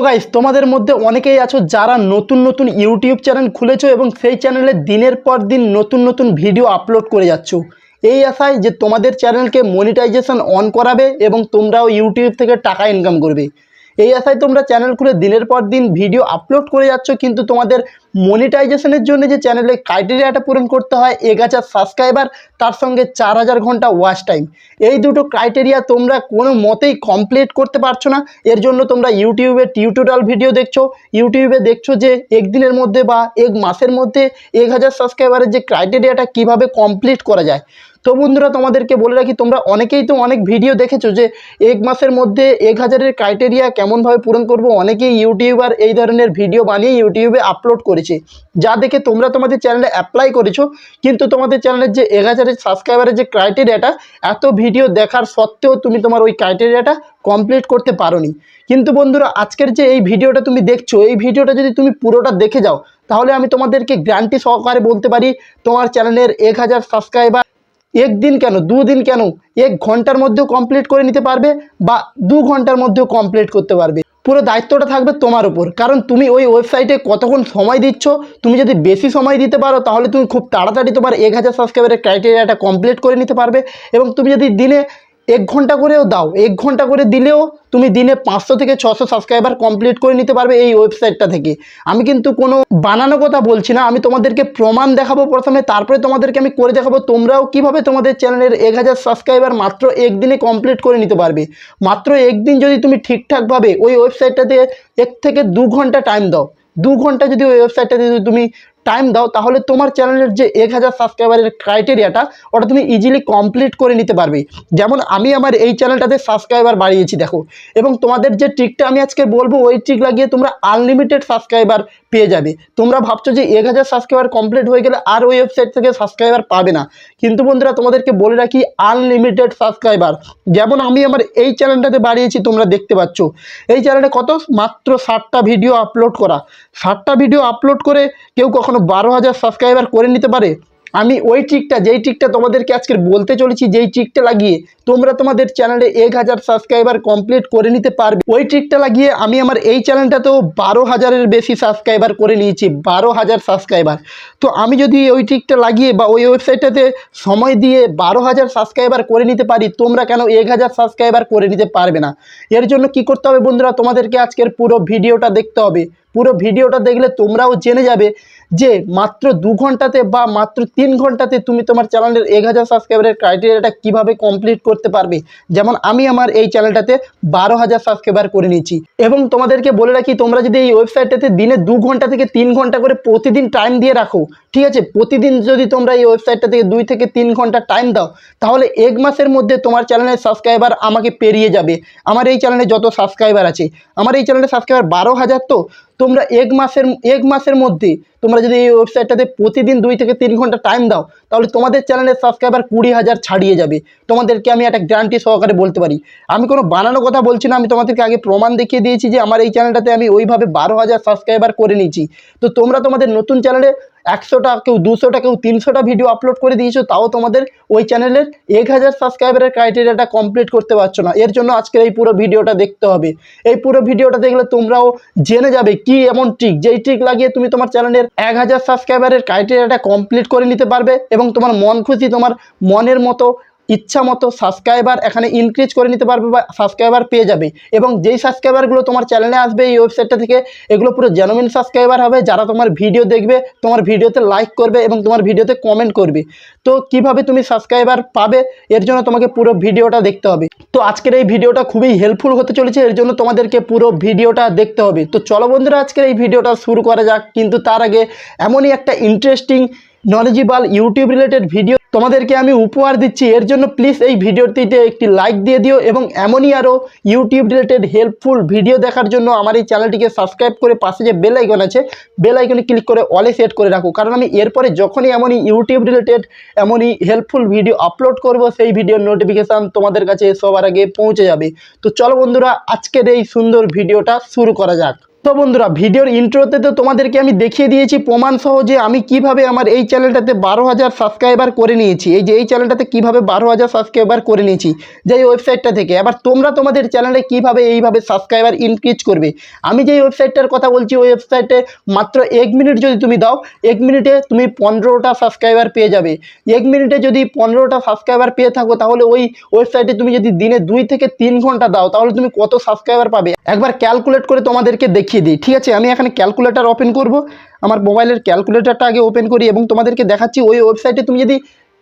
Guys, তোমাদের মধ্যে অনেকেই আছো যারা নতুন নতুন ইউটিউব চ্যানেল খুলেছো এবং সেই চ্যানেলে দিনের পর দিন নতুন নতুন ভিডিও আপলোড করে যাচ্ছ এই আশায় যে তোমাদের চ্যানেলকে মনিটাইজেশন অন করাবে এবং তোমরাও ইউটিউব থেকে টাকা ইনকাম করবে। এই আশায় তোমরা চ্যানেল খুলে দিনের পর দিন ভিডিও আপলোড করে যাচ্ছ, কিন্তু তোমাদের মনিটাইজেশনের জন্য যে চ্যানেলে ক্রাইটেরিয়াটা পূরণ করতে হয় 1000 সাবস্ক্রাইবার, তার সঙ্গে 4000 ঘন্টা ওয়াচ টাইম, এই দুটো ক্রাইটেরিয়া তোমরা কোনো মতেই কমপ্লিট করতে পারছো না। এর জন্য তোমরা ইউটিউবে টিউটোরিয়াল ভিডিও দেখছো, ইউটিউবে দেখছো যে একদিনের মধ্যে বা এক মাসের মধ্যে 1000 সাবস্ক্রাইবারের যে ক্রাইটেরিয়াটা কিভাবে কমপ্লিট করা যায়। তো বন্ধুরা, তোমাদেরকে বলে রাখি, তোমরা অনেকেই তো অনেক ভিডিও দেখেছো যে এক মাসের মধ্যে 1000-এর ক্রাইটেরিয়া কেমনভাবে পূরণ করব। অনেকেই ইউটিউবার এই ধরনের ভিডিও বানিয়ে ইউটিউবে আপলোড করেছে, যা দেখে তোমরা তোমাদের চ্যানেলে অ্যাপ্লাই করেছো, কিন্তু তোমাদের চ্যানেলের যে 1000-এর সাবস্ক্রাইবারের যে ক্রাইটেরিয়াটা, এত ভিডিও দেখার সত্ত্বেও তুমি তোমার ওই ক্রাইটেরিয়াটা কমপ্লিট করতে পারোনি। কিন্তু বন্ধুরা, আজকের যে এই ভিডিওটা তুমি দেখছো, এই ভিডিওটা যদি তুমি পুরোটা দেখে যাও, তাহলে আমি তোমাদেরকে গ্যারান্টি সহকারে বলতে পারি তোমার চ্যানেলের 1000 সাবস্ক্রাইবার একদিন কেন, দুদিন কেন, 1 ঘন্টার মধ্যেও কমপ্লিট করে নিতে পারবে বা 2 ঘন্টার মধ্যেও কমপ্লিট করতে পারবে। পুরো দায়িত্বটা থাকবে তোমার উপর, কারণ তুমি ওই ওয়েবসাইটে কতক্ষণ সময় দিচ্ছ। তুমি যদি বেশি সময় দিতে পারো, তাহলে তুমি খুব তাড়াতাড়ি তোমার 1000 সাবস্ক্রাইবারের ক্রাইটেরিয়াটা কমপ্লিট করে নিতে পারবে। এবং তুমি যদি দিনে 1 ঘন্টা করেও দাও, 1 ঘন্টা করে দিলেও তুমি দিনে 500 থেকে 600 সাবস্ক্রাইবার কমপ্লিট করে নিতে পারবে এই ওয়েবসাইটটা থেকে। আমি কিন্তু কোনো বানানো কথা বলছি না, আমি তোমাদেরকে প্রমাণ দেখাবো প্রথমে, তারপরে তোমাদেরকে আমি করে দেখাবো তোমরাও কিভাবে তোমাদের চ্যানেলের 1000 সাবস্ক্রাইবার মাত্র একদিনে কমপ্লিট করে নিতে পারবে। মাত্র একদিন যদি তুমি ঠিকঠাকভাবে ওই ওয়েবসাইটটাতে 1 থেকে 2 ঘন্টা টাইম দাও, 2 ঘন্টা যদি ওই ওয়েবসাইটটাতে যদি তুমি টাইম দাও, তাহলে তোমার চ্যানেলের যে 1000 সাবস্ক্রাইবারের ক্রাইটেরিয়াটা, ওটা তুমি ইজিলি কমপ্লিট করে নিতে পারবে। যেমন আমি আমার এই চ্যানেলটাতে সাবস্ক্রাইবার বাড়িয়েছি দেখো, এবং তোমাদের যে ট্রিকটা আমি আজকে বলবো, ওই ট্রিক লাগিয়ে তোমরা আনলিমিটেড সাবস্ক্রাইবার পেয়ে যাবে। তোমরা ভাবছো যে 1000 সাবস্ক্রাইবার কমপ্লিট হয়ে গেলে আর ওই ওয়েবসাইট থেকে সাবস্ক্রাইবার পাবে না, কিন্তু বন্ধুরা তোমাদেরকে বলে রাখি, আনলিমিটেড সাবস্ক্রাইবার। যেমন আমি আমার এই চ্যানেলটাতে বাড়িয়েছি, তোমরা দেখতে পাচ্ছ এই চ্যানেলে কত, মাত্র 60টা ভিডিও আপলোড করা। 60টা ভিডিও আপলোড করে কেউ কখনো 12,000 সাবস্ক্রাইবার করে নিতে পারে? আমি ওই ট্রিকটা, যেই ট্রিকটা তোমাদেরকে আজকে বলতে চলেছি, যেই ট্রিকটা লাগিয়ে তোমরা তোমাদের চ্যানেলে 1000 সাবস্ক্রাইবার কমপ্লিট করে নিতে পারবে, ওই ট্রিকটা লাগিয়ে আমি আমার এই চ্যানেলটাতেও 12,000-এর বেশি সাবস্ক্রাইবার করে নিয়েছি, 12,000 সাবস্ক্রাইবার। তো আমি যদি ওই ট্রিকটা লাগিয়ে বা ওই ওয়েবসাইটটাতে সময় দিয়ে 12,000 সাবস্ক্রাইবার করে নিতে পারি, তোমরা কেন 1000 সাবস্ক্রাইবার করে নিতে পারবে না? এর জন্য কি করতে হবে বন্ধুরা, তোমাদেরকে আজকের পুরো ভিডিওটা দেখতে হবে। পুরো ভিডিওটা দেখলে তোমরাও জেনে যাবে যে মাত্র 2 ঘন্টাতে বা মাত্র 3 ঘন্টাতে তুমি তোমার চ্যানেলের 1000 সাবস্ক্রাইবারের ক্রাইটেরিয়াটা কিভাবে কমপ্লিট করতে পারবে। যেমন আমি আমার এই চ্যানেলটাতে 12,000 সাবস্ক্রাইবার করে নিয়েছি। এবং তোমাদেরকে বলে রাখি, তোমরা যদি এই ওয়েবসাইটটাতে দিনে 2 ঘন্টা থেকে 3 ঘন্টা করে প্রতিদিন টাইম দিয়ে রাখো, ঠিক আছে, প্রতিদিন যদি তোমরা এই ওয়েবসাইটটা থেকে 2 থেকে 3 ঘন্টা টাইম দাও, তাহলে 1 মাসের মধ্যে তোমার চ্যানেলের সাবস্ক্রাইবার আমাকে পেরিয়ে যাবে। আমার এই চ্যানেলে যত সাবস্ক্রাইবার আছে, আমার এই চ্যানেলের সাবস্ক্রাইবার 12,000। তো তোমরা 1 মাসের মধ্যে তোমরা যদি এই ওয়েবসাইটটাতে প্রতিদিন 2 থেকে 3 ঘন্টা টাইম দাও, তাহলে তোমাদের চ্যানেলের সাবস্ক্রাইবার 20,000 ছাড়িয়ে যাবে। তোমাদেরকে আমি একটা গ্যারান্টি সহকারে বলতে পারি। আমি কোনো বানানো কথা বলছি না, আমি তোমাদেরকে আগে প্রমাণ দেখিয়ে দিয়েছি যে আমার এই চ্যানেলটাতে আমি ওইভাবে 12,000 সাবস্ক্রাইবার করে নিয়েছি। তো তোমরা তোমাদের নতুন চ্যানেলে 100টা, কেউ 200টা, কেউ 300টা ভিডিও আপলোড করে দিয়েছো, তাও তোমাদের ওই চ্যানেলের 1000 সাবস্ক্রাইবারের ক্রাইটেরিয়াটা কমপ্লিট করতে পারছো না। এর জন্য আজকের এই পুরো ভিডিওটা দেখতে হবে। এই পুরো ভিডিওটা দেখলে তোমরাও জেনে যাবে কি এমন ট্রিক, যেই ট্রিক লাগিয়ে তুমি তোমার চ্যানেলের 1000 সাবস্ক্রাইবারের ক্রাইটেরিয়াটা কমপ্লিট করে নিতে পারবে এবং তোমার মন খুশি, তোমার মনের মতো, ইচ্ছা মতো সাবস্ক্রাইবার এখানে ইনক্রিজ করে নিতে পারবে বা সাবস্ক্রাইবার পেয়ে যাবে। এবং যেই সাবস্ক্রাইবারগুলো তোমার চ্যানেলে আসবে এই ওয়েবসাইটটা থেকে, এগুলো পুরো জেনুইন সাবস্ক্রাইবার হবে, যারা তোমার ভিডিও দেখবে, তোমার ভিডিওতে লাইক করবে এবং তোমার ভিডিওতে কমেন্ট করবে। তো কিভাবে তুমি সাবস্ক্রাইবার পাবে, এর জন্য তোমাকে পুরো ভিডিওটা দেখতে হবে। তো আজকের এই ভিডিওটা খুবই হেল্পফুল হতে চলেছে, এর জন্য তোমাদেরকে পুরো ভিডিওটা দেখতে হবে। তো চলো বন্ধুরা, আজকের এই ভিডিওটা শুরু করা যাক। কিন্তু তার আগে এমনই একটা interesting, knowledgeable YouTube related video তোমাদেরকে আমি উপহার দিচ্ছি। এর জন্য প্লিজ এই ভিডিওটিতে একটি লাইক দিয়ে দিও এবং এমনই আরও ইউটিউব রিলেটেড হেল্পফুল ভিডিও দেখার জন্য আমার এই চ্যানেলটিকে সাবস্ক্রাইব করে পাশে যে বেল আইকন আছে, বেল আইকনে ক্লিক করে অলে সেট করে রাখো, কারণ আমি এরপরে যখনই এমনই ইউটিউব রিলেটেড এমনই হেল্পফুল ভিডিও আপলোড করব, সেই ভিডিওর নোটিফিকেশান তোমাদের কাছে সবার আগে পৌঁছে যাবে। তো চলো বন্ধুরা, আজকের এই সুন্দর ভিডিওটা শুরু করা যাক। তো বন্ধুরা, ভিডিওর ইন্ট্রোতে তো তোমাদেরকে আমি দেখিয়ে দিয়েছি প্রমাণ সহ যে আমি কিভাবে আমার এই চ্যানেলটাতে 12,000 সাবস্ক্রাইবার করে নিয়েছি। এই চ্যানেলটাতে কিভাবে 12,000 সাবস্ক্রাইবার করে নিয়েছি যেই ওয়েবসাইটটা থেকে। এবার তোমরা তোমাদের চ্যানেলে কিভাবে এইভাবে সাবস্ক্রাইবার ইনক্রিজ করবে। আমি যেই ওয়েবসাইটটার কথা বলছি ওই ওয়েবসাইটে মাত্র 1 মিনিট যদি তুমি দাও, 1 মিনিটে তুমি 15টা সাবস্ক্রাইবার পেয়ে যাবে। 1 মিনিটে যদি 15টা সাবস্ক্রাইবার পেয়ে থাকো তাহলে ওই ওয়েবসাইটে তুমি যদি দিনে 2 থেকে 3 ঘন্টা দাও তাহলে তুমি কত সাবস্ক্রাইবার পাবে একবার ক্যালকুলেট করে তোমাদেরকে দেখিয়ে দিই। ঠিক আছে, আমি এখানে ক্যালকুলেটর ওপেন করব, আমার মোবাইলের ক্যালকুলেটরটা আগে ওপেন করি এবং তোমাদেরকে দেখাচ্ছি ওই ওয়েবসাইটে তুমি যদি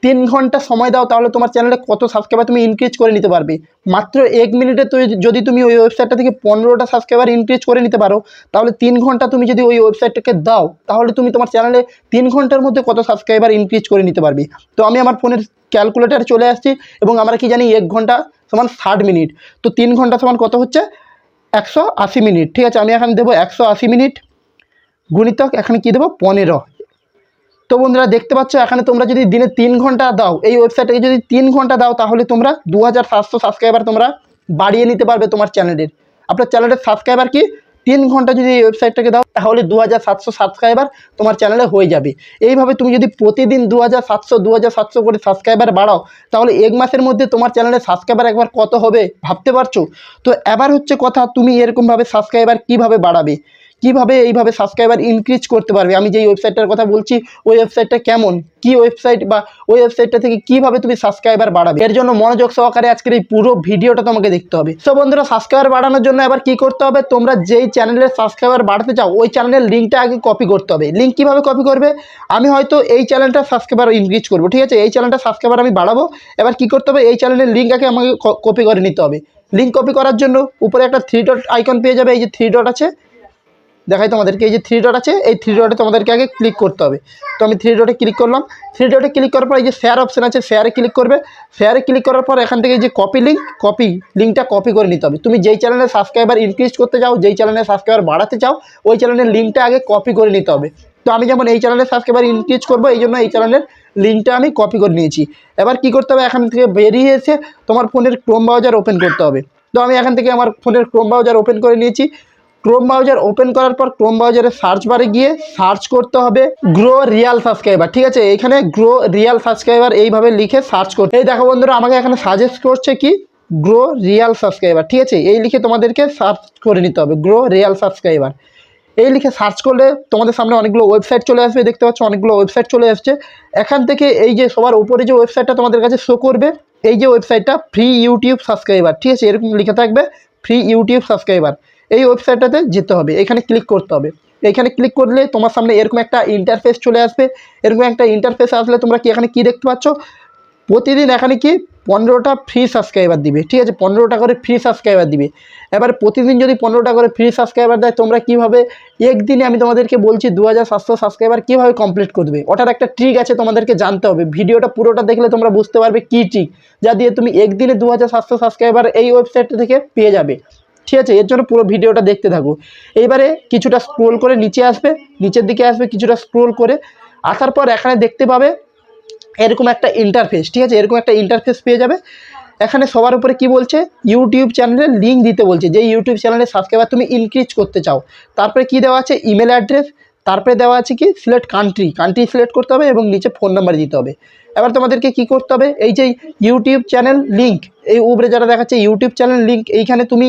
3 ঘন্টা সময় দাও তাহলে তোমার চ্যানেলে কত সাবস্ক্রাইবার তুমি ইনক্রিজ করে নিতে পারবে। মাত্র 1 মিনিটে যদি তুমি ওই ওয়েবসাইটটা থেকে 15টা সাবস্ক্রাইবার ইনক্রিজ করে নিতে পারো তাহলে 3 ঘন্টা তুমি যদি ওই ওয়েবসাইটটাকে দাও তাহলে তুমি তোমার চ্যানেলে 3 ঘন্টার মধ্যে কত সাবস্ক্রাইবার ইনক্রিজ করে নিতে পারবে। তো আমি আমার ফোনের ক্যালকুলেটারে চলে আসছি এবং আমরা কি জানি 1 ঘন্টা সমান 60 মিনিট, তো 3 ঘন্টা সমান কত হচ্ছে 180 মিনিট। ঠিক আছে, আমি এখানে দেবো 180 মিনিট গুণিতক এখানে কি দেবো 15। তো বন্ধুরা দেখতে পাচ্ছ এখানে তোমরা যদি দিনে 3 ঘন্টা দাও এই ওয়েবসাইটটাকে যদি 3 ঘন্টা দাও তাহলে তোমরা 2700 সাবস্ক্রাইবার তোমরা বাড়িয়ে নিতে পারবে তোমার চ্যানেলের। আপনার চ্যানেলের সাবস্ক্রাইবার কি 3 ঘন্টা যদি এই ওয়েবসাইটটাকে দাও তাহলে 2700 সাবস্ক্রাইবার তোমার চ্যানেলে হয়ে যাবে। এইভাবে তুমি যদি প্রতিদিন 2700 করে সাবস্ক্রাইবার বাড়াও তাহলে 1 মাসের মধ্যে তোমার চ্যানেলে সাবস্ক্রাইবার একবার কত হবে ভাবতে পারছো? তো এবার হচ্ছে কথা, তুমি এরকমভাবে সাবস্ক্রাইবার কিভাবে বাড়াবে, কিভাবে এইভাবে সাবস্ক্রাইবার ইনক্রিজ করতে পারবে। আমি যেই ওয়েবসাইটটার কথা বলছি ওই ওয়েবসাইটটা কেমন, কি ওয়েবসাইট বা ওই ওয়েবসাইটটা থেকে কিভাবে তুমি সাবস্ক্রাইবার বাড়াবে, এর জন্য মনোযোগ সহকারে আজকের এই পুরো ভিডিওটা তোমাকে দেখতে হবে। সো বন্ধুরা, সাবস্ক্রাইবার বাড়ানোর জন্য এবার কি করতে হবে, তোমরা যেই চ্যানেলের সাবস্ক্রাইবার বাড়াতে চাও ওই চ্যানেলের লিঙ্কটা আগে কপি করতে হবে। লিঙ্ক কীভাবে কপি করবে, আমি হয়তো এই চ্যানেলটা সাবস্ক্রাইবার ইনক্রিজ করবো, ঠিক আছে, এই চ্যানেলটা সাবস্ক্রাইবার আমি বাড়াবো। এবার কি করতে হবে, এই চ্যানেলের লিঙ্ক আগে আমাকে কপি করে নিতে হবে। লিঙ্ক কপি করার জন্য উপরে একটা 3 ডট আইকন পেয়ে যাবে, এই যে 3 ডট আছে দেখাই তোমাদেরকে, এই যে 3 ডট আছে এই 3 ডটে তোমাদেরকে আগে ক্লিক করতে হবে। তো আমি 3 ডটে ক্লিক করলাম। 3 ডটে ক্লিক করার পর এই যে শেয়ার অপশান আছে শেয়ারে ক্লিক করবে। শেয়ারে ক্লিক করার পর এখান থেকে যে লিঙ্কটা কপি করে নিতে হবে। তুমি যেই চ্যানেলে সাবস্ক্রাইবার ইনক্রিজ করতে চাও, যেই চ্যানেলে সাবস্ক্রাইবার বাড়াতে চাও ওই চ্যানেলের লিঙ্কটা আগে কপি করে নিতে হবে। তো আমি যেমন এই চ্যানেলে সাবস্ক্রাইবার ইনক্রিজ করবো এই জন্য এই চ্যানেলের লিঙ্কটা আমি কপি করে নিয়েছি। এবার কি করতে হবে, এখান থেকে বেরিয়ে এসে তোমার ফোনের ক্রোম ব্রাউজার ওপেন করতে হবে। তো আমি এখান থেকে আমার ফোনের ক্রোম ব্রাউজার ওপেন করে নিয়েছি। ক্রোম ব্রাউজার ওপেন করার পর ক্রোম ব্রাউজারে সার্চ বারে গিয়ে সার্চ করতে হবে গ্রো রিয়াল সাবস্ক্রাইবার। ঠিক আছে, এখানে গ্রো রিয়াল সাবস্ক্রাইবার এইভাবে লিখে সার্চ করতে, এই দেখো বন্ধুরা আমাকে এখানে সাজেস্ট করছে কি গ্রো রিয়াল সাবস্ক্রাইবার। ঠিক আছে, এই লিখে তোমাদেরকে সার্চ করে নিতে হবে গ্রো রিয়াল সাবস্ক্রাইবার। এই লিখে সার্চ করলে তোমাদের সামনে অনেকগুলো ওয়েবসাইট চলে আসবে, দেখতে পাচ্ছ অনেকগুলো ওয়েবসাইট চলে আসছে। এখান থেকে এই যে সবার উপরে যে ওয়েবসাইটটা তোমাদের কাছে শো করবে এই যে ওয়েবসাইটটা ফ্রি ইউটিউব সাবস্ক্রাইবার। ঠিক আছে, এরকম লিখে থাকবে ফ্রি ইউটিউব সাবস্ক্রাইবার। এই ওয়েবসাইটটাতে যেতে হবে, এখানে ক্লিক করতে হবে। এখানে ক্লিক করলে তোমার সামনে এরকম একটা ইন্টারফেস চলে আসবে। এরকম একটা ইন্টারফেস আসলে তোমরা কি এখানে কি দেখতে পাচ্ছ, প্রতিদিন এখানে কি 15টা ফ্রি সাবস্ক্রাইবার দিবে। ঠিক আছে, 15টা করে ফ্রি সাবস্ক্রাইবার দিবে। এবার প্রতিদিন যদি 15টা করে ফ্রি সাবস্ক্রাইবার দেয় তোমরা কীভাবে একদিনে, আমি তোমাদেরকে বলছি 2700 সাবস্ক্রাইবার কীভাবে কমপ্লিট করবে, ওটার একটা ট্রিক আছে তোমাদেরকে জানতে হবে। ভিডিওটা পুরোটা দেখলে তোমরা বুঝতে পারবে কী ট্রিক, যা দিয়ে তুমি একদিনে 2700 সাবস্ক্রাইবার এই ওয়েবসাইট থেকে পেয়ে যাবে। ঠিক আছে, এর জন্য পুরো ভিডিওটা দেখতে থাকো। এইবারে কিছুটা স্ক্রোল করে নিচে আসবে, নিচের দিকে আসবে, কিছুটা স্ক্রোল করে আসার পর এখানে দেখতে পাবে এরকম একটা ইন্টারফেস। ঠিক আছে, এরকম একটা ইন্টারফেস পেয়ে যাবে। এখানে সবার উপরে কি বলছে, ইউটিউব চ্যানেলের লিঙ্ক দিতে বলছে, যে ইউটিউব চ্যানেলের সাবস্ক্রাইবার তুমি ইনক্রিজ করতে চাও। তারপরে কি দেওয়া আছে, ইমেল অ্যাড্রেস, তারপরে দেওয়া আছে কি সিলেক্ট কান্ট্রি সিলেক্ট করতে হবে এবং নিচে ফোন নাম্বার দিতে হবে। এবার তোমাদেরকে কি করতে হবে, এই যে ইউটিউব চ্যানেল লিঙ্ক, এই উপরে যারা দেখাচ্ছে ইউটিউব চ্যানেল লিঙ্ক, এইখানে তুমি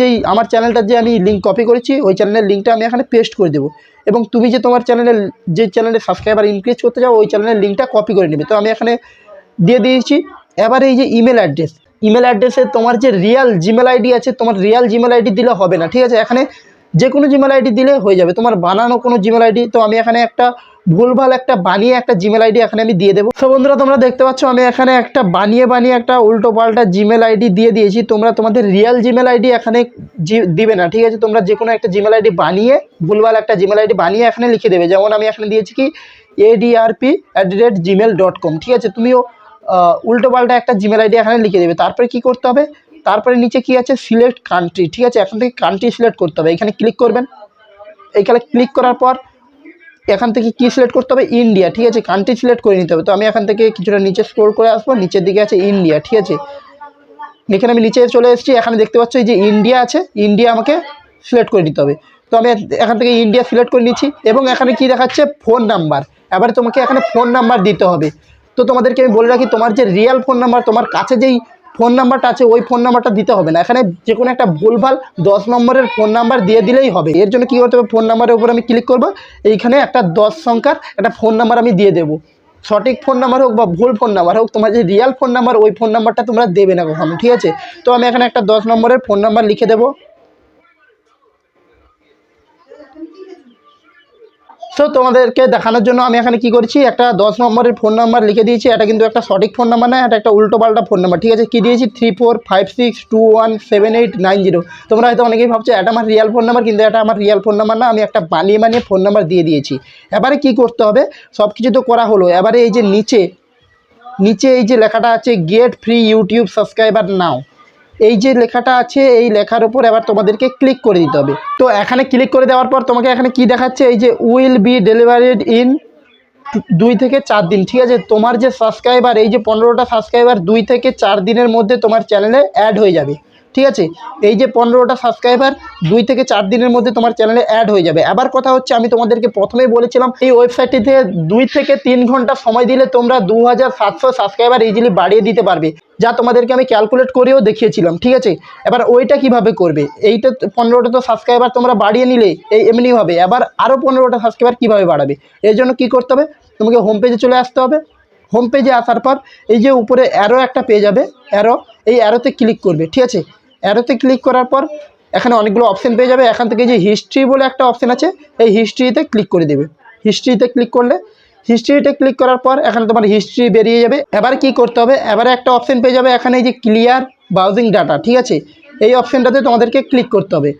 যেই আমার চ্যানেলটার যে আমি লিঙ্ক কপি করেছি ওই চ্যানেলের লিঙ্কটা আমি এখানে পেস্ট করে দেবো এবং তুমি যে তোমার চ্যানেলের যে চ্যানেলের সাবস্ক্রাইবার ইনক্রিজ করতে চাও ওই চ্যানেলের লিঙ্কটা কপি করে নেবে। তো আমি এখানে দিয়ে দিয়েছি। এবার এই যে ইমেল অ্যাড্রেসে তোমার যে রিয়াল জিমেল আইডি আছে, তোমার রিয়াল জিমেল আইডি দিলে হবে না। ঠিক আছে, এখানে যে কোনো জিমেল আইডি দিলে হয়ে যাবে, তোমার বানানো কোনো জিমেল আইডি। তো আমি এখানে একটা ভুলভাল একটা বানিয়ে একটা জিমেল আইডি এখানে আমি দিয়ে দেবো। তো বন্ধুরা তোমরা দেখতে পাচ্ছ আমি এখানে একটা বানিয়ে একটা উল্টো পাল্টা জিমেল আইডি দিয়ে দিয়েছি। তোমরা তোমাদের রিয়াল জিমেল আইডি এখানে দিবে না। ঠিক আছে, তোমরা যে কোনো একটা জিমেল আইডি বানিয়ে ভুলভাল একটা জিমেল আইডি বানিয়ে এখানে লিখে দেবে। যেমন আমি এখানে দিয়েছি কি adrp@gmail.com। ঠিক আছে, তুমিও উল্টো পাল্টা একটা জিমেল আইডি এখানে লিখে দেবে। তারপরে কি করতে হবে, তারপরে নিচে কি আছে সিলেক্ট কান্ট্রি। ঠিক আছে, এখান থেকে কান্ট্রি সিলেক্ট করতে হবে, এখানে ক্লিক করবেন। এইখানে ক্লিক করার পর এখান থেকে কি সিলেক্ট করতে হবে, ইন্ডিয়া। ঠিক আছে, কান্ট্রি সিলেক্ট করে নিতে হবে। তো আমি এখান থেকে কিছুটা নিচে স্ক্রল করে আসবো, নিচের দিকে আছে ইন্ডিয়া। ঠিক আছে, এখানে আমি নিচে চলে এসেছি, এখানে দেখতে পাচ্ছ এই যে ইন্ডিয়া আছে, ইন্ডিয়া আমাকে সিলেক্ট করে নিতে হবে। তো আমি এখান থেকে ইন্ডিয়া সিলেক্ট করে নিচ্ছি এবং এখানে কি দেখাচ্ছে ফোন নাম্বার। এবারে তোমাকে এখানে ফোন নাম্বার দিতে হবে। তো তোমাদেরকে আমি বলে রাখি, তোমার যে রিয়েল ফোন নাম্বার, তোমার কাছে যেই ফোন নাম্বারটা আছে ওই ফোন নাম্বারটা দিতে হবে না। এখানে যে কোনো একটা ভুলভাল 10 নম্বরের ফোন নাম্বার দিয়ে দিলেই হবে। এর জন্য কী করতে হবে, ফোন নাম্বারের উপর আমি ক্লিক করব, এইখানে একটা 10 সংখ্যার একটা ফোন নাম্বার আমি দিয়ে দেবো। সঠিক ফোন নাম্বার হোক বা ভুল ফোন নাম্বার হোক, তোমার যে রিয়েল ফোন নাম্বার ওই ফোন নাম্বারটা তোমরা দেবে না কখনো, ঠিক আছে। তো আমি এখানে একটা 10 নম্বরের ফোন নাম্বার লিখে দেবো। সো তোমাদেরকে দেখানোর জন্য আমি এখানে কি করছি, একটা 10 নম্বরের ফোন নাম্বার লিখে দিয়েছি। এটা কিন্তু একটা সঠিক ফোন নাম্বার না, এটা একটা উল্টো পাল্টা ফোন নাম্বার, ঠিক আছে। কি দিয়েছি, 3456217890। তোমরা হয়তো অনেকেই ভাবছো এটা আমার রিয়েল ফোন নাম্বার, কিন্তু এটা আমার রিয়েল ফোন নাম্বার না, আমি একটা বানিয়ে ফোন নাম্বার দিয়ে দিয়েছি। এবারে কি করতে হবে, সব কিছু তো করা হলো। এবারে এই যে নিচে এই যে লেখাটা আছে গেট ফ্রি ইউটিউব সাবস্ক্রাইবার নাও, এই যে লেখাটা আছে এই লেখার উপর এবার তোমাদেরকে ক্লিক করে দিতে হবে। তো এখানে ক্লিক করে দেওয়ার পর তোমাকে এখানে কি দেখাচ্ছে, এই যে উইল বি ডেলিভারিড ইন 2 থেকে 4 দিন, ঠিক আছে। তোমার যে সাবস্ক্রাইবার, এই যে 15টা সাবস্ক্রাইবার 2 থেকে 4 দিনের মধ্যে তোমার চ্যানেলে অ্যাড হয়ে যাবে, ঠিক আছে। এই যে 15টা সাবস্ক্রাইবার 2 থেকে 4 দিনের মধ্যে তোমার চ্যানেলে অ্যাড হয়ে যাবে। আবার কথা হচ্ছে, আমি তোমাদেরকে প্রথমেই বলেছিলাম এই ওয়েবসাইটটিতে 2 থেকে 3 ঘন্টা সময় দিলে তোমরা 2700 সাবস্ক্রাইবার ইজিলি বাড়িয়ে দিতে পারবে, যা তোমাদেরকে আমি ক্যালকুলেট করেও দেখিয়েছিলাম, ঠিক আছে। এবার ওইটা কিভাবে করবে, এইটা 15টা তো সাবস্ক্রাইবার তোমরা বাড়িয়ে নিলে এই এমনিভাবে, এবার আরও 15টা সাবস্ক্রাইবার কীভাবে বাড়াবে, এর জন্য কি করতে হবে, তোমাকে হোম পেজে চলে আসতে হবে। হোম পেজে আসার পর এই যে উপরে অ্যারো একটা পেয়ে যাবে, অ্যারো, এই অ্যারোতে ক্লিক করবে, ঠিক আছে। অ্যারোতে ক্লিক করার পর এখানে অনেকগুলো অপশান পেয়ে যাবে। এখান থেকে যে হিস্ট্রি বলে একটা অপশান আছে, এই হিস্ট্রিতে ক্লিক করে দেবে। হিস্ট্রিতে ক্লিক করলে, হিস্ট্রিতে ক্লিক করার পর এখানে তোমার হিস্ট্রি বেরিয়ে যাবে। এবার কি করতে হবে, এবারে একটা অপশান পেয়ে যাবে এখানে এই যে ক্লিয়ার ব্রাউজিং ডাটা, ঠিক আছে। এই অপশানটাতে তোমাদেরকে ক্লিক করতে হবে।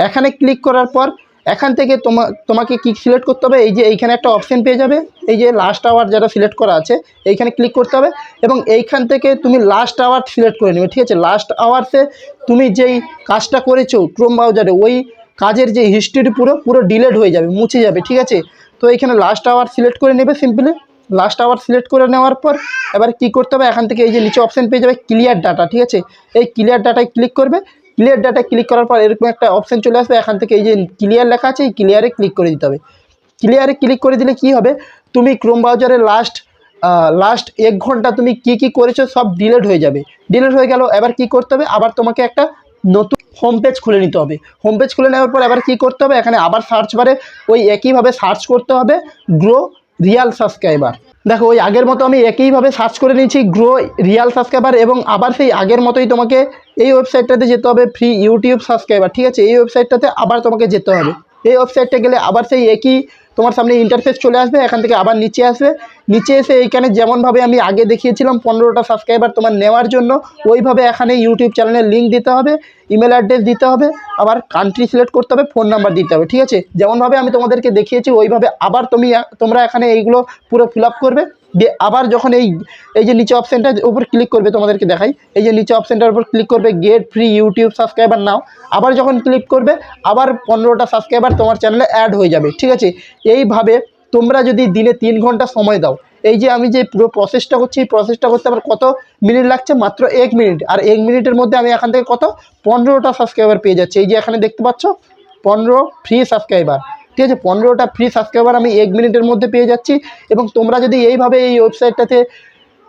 এখানে ক্লিক করার পর এখান থেকে তোমাকে কি সিলেক্ট করতে হবে, এই যে এইখানে একটা অপশান পেয়ে যাবে, এই যে লাস্ট আওয়ার যেটা সিলেক্ট করা আছে এইখানে ক্লিক করতে হবে এবং এইখান থেকে তুমি লাস্ট আওয়ার সিলেক্ট করে নেবে, ঠিক আছে। লাস্ট আওয়ার্সে তুমি যেই কাজটা করেছো ক্রোম ব্রাউজারে, ওই কাজের যে হিস্ট্রি পুরো ডিলিট হয়ে যাবে, মুছে যাবে, ঠিক আছে। তো এইখানে লাস্ট আওয়ার সিলেক্ট করে নেবে সিম্পলি। লাস্ট আওয়ার সিলেক্ট করে নেওয়ার পর এবার কি করতে হবে, এখান থেকে এই যে নিচে অপশান পেয়ে যাবে ক্লিয়ার ডাটা, ঠিক আছে। এই ক্লিয়ার ডাটায় ক্লিক করবে। ক্লিয়ার ডাটা ক্লিক করার পর এরকম একটা অপশান চলে আসবে, এখান থেকে এই যে ক্লিয়ার লেখা আছে এই ক্লিয়ারে ক্লিক করে দিতে হবে। ক্লিয়ারে ক্লিক করে দিলে কি হবে, তুমি ক্রোম ব্রাউজারে লাস্ট 1 ঘন্টা তুমি কি করেছো সব ডিলিট হয়ে যাবে। ডিলিট হয়ে গেল। এবার কি করতে হবে, আবার তোমাকে একটা নতুন হোম পেজ খুলে নিতে হবে। হোম পেজ খুলে নেওয়ার পর এবার কি করতে হবে, এখানে আবার সার্চ বারে ওই একইভাবে সার্চ করতে হবে গ্রো রিয়াল সাবস্ক্রাইবার। দেখো ওই আগের মতো আমি একইভাবে সার্চ করে নিয়েছি গ্রো রিয়াল সাবস্ক্রাইবার, এবং আবার সেই আগের মতোই তোমাকে এই ওয়েবসাইটটাতে যেতে হবে ফ্রি ইউটিউব সাবস্ক্রাইবার, ঠিক আছে। এই ওয়েবসাইটটাতে আবার তোমাকে যেতে হবে। এই ওয়েবসাইটটা গেলে আবার সেই একই তোমার সামনে ইন্টারফেস চলে আসবে। এখান থেকে আবার নিচে আসবে, নিচে এসে এইখানে যেমনভাবে আমি আগে দেখিয়েছিলাম 15টা সাবস্ক্রাইবার তোমার নেওয়ার জন্য, ওইভাবে এখানে ইউটিউব চ্যানেলের লিঙ্ক দিতে হবে, ইমেল অ্যাড্রেস দিতে হবে, আবার কান্ট্রি সিলেক্ট করতে হবে, ফোন নাম্বার দিতে হবে, ঠিক আছে। যেমনভাবে আমি তোমাদেরকে দেখিয়েছি ওইভাবে আবার তোমরা এখানে এইগুলো পুরো ফিল আপ করবে। দিয়ে আবার যখন এই যে নিচে অপশানটার উপর ক্লিক করবে, তোমাদেরকে দেখাই, এই যে নিচে অপশানটার উপর ক্লিক করবে গেট ফ্রি ইউটিউব সাবস্ক্রাইবার নাও, আবার যখন ক্লিক করবে আবার 15টা সাবস্ক্রাইবার তোমার চ্যানেলে অ্যাড হয়ে যাবে, ঠিক আছে। এইভাবে তোমরা যদি দিনে 3 ঘন্টা সময় দাও, এই যে আমি যে পুরো প্রসেসটা করছি এই প্রসেসটা করতে আমার কত মিনিট লাগছে, মাত্র 1 মিনিট। আর 1 মিনিটের মধ্যে আমি এখান থেকে কত 15টা সাবস্ক্রাইবার পেয়ে যাচ্ছি। এই যে এখানে দেখতে পাচ্ছ 15 ফ্রি সাবস্ক্রাইবার, ঠিক আছে। 15টা ফ্রি সাবস্ক্রাইবার আমি 1 মিনিটের মধ্যে পেয়ে যাচ্ছি। এবং তোমরা যদি এইভাবে এই ওয়েবসাইটটাতে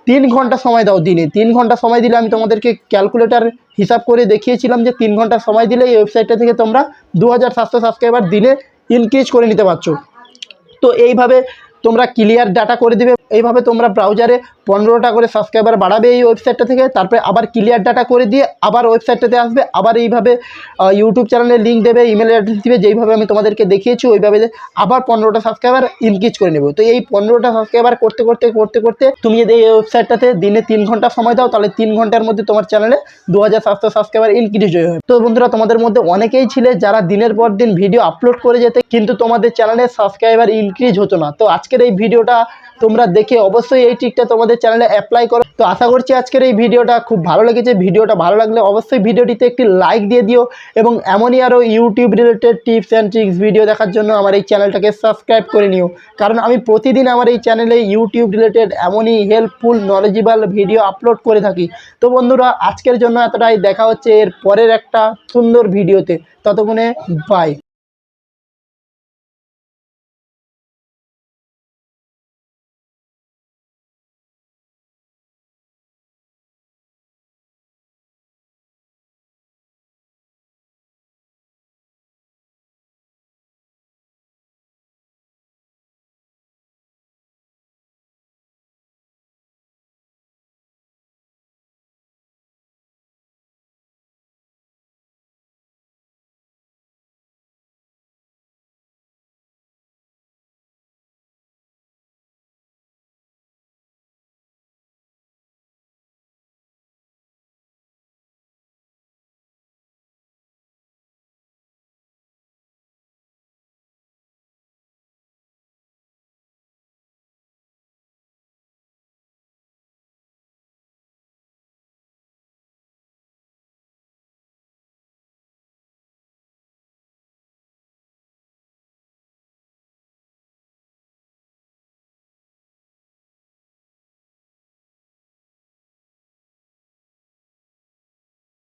3 ঘন্টা সময় দাও, দিনে 3 ঘন্টা সময় দিলে, আমি তোমাদেরকে ক্যালকুলেটার হিসাব করে দেখিয়েছিলাম যে 3 ঘন্টা সময় দিলে এই ওয়েবসাইটটা থেকে তোমরা 2700 সাবস্ক্রাইবার দিনে ইনক্রিজ করে নিতে পারছো। তো এইভাবে তোমরা ক্লিয়ার ডাটা করে দিবে, এইভাবে তোমরা ব্রাউজারে 15টা করে সাবস্ক্রাইবার বাড়াবে এই ওয়েবসাইটটা থেকে, তারপরে আবার ক্লিয়ার ডাটা করে দিয়ে আবার ওয়েবসাইটটাতে আসবে, আবার এইভাবে ইউটিউব চ্যানেলের লিঙ্ক দেবে, ইমেল অ্যাড্রেস দিবে, যেইভাবে আমি তোমাদেরকে দেখিয়েছি ওইভাবে আবার 15টা সাবস্ক্রাইবার ইনক্রিজ করে নেবে। তো এই 15টা সাবস্ক্রাইবার করতে করতে তুমি যদি এই ওয়েবসাইটটাতে দিনে 3 ঘন্টা সময় দাও, তাহলে 3 ঘন্টার মধ্যে তোমার চ্যানেলে 2700 সাবস্ক্রাইবার ইনক্রিজ হয়ে যাবে। তো বন্ধুরা, তোমাদের মধ্যে অনেকেই ছিলে যারা দিনের পর দিন ভিডিও আপলোড করে যেতে, কিন্তু তোমাদের চ্যানেলে সাবস্ক্রাইবার ইনক্রিজ হতো না। তো আজকের এই ভিডিওটা তোমরা দেখে অবশ্যই এই ট্রিকটা তোমাদের চ্যানেলে অ্যাপ্লাই করো, তো আশা করছি আজকের এই ভিডিওটা খুব ভালো লেগেছে। ভিডিওটা ভালো লাগলে অবশ্যই ভিডিওটিতে একটি লাইক দিয়ে দিও এবং এমনই আরও YouTube related tips and tricks video দেখার জন্য আমার এই চ্যানেলটাকে সাবস্ক্রাইব করে নিও, কারণ আমি প্রতিদিন আমার এই চ্যানেলে ইউটিউব রিলেটেড এমনই হেল্পফুল নলেজেবল ভিডিও আপলোড করে থাকি। তো বন্ধুরা, আজকের জন্য এতটাই। দেখা হচ্ছে এর পরের একটা সুন্দর ভিডিওতে। ততক্ষণে বাই।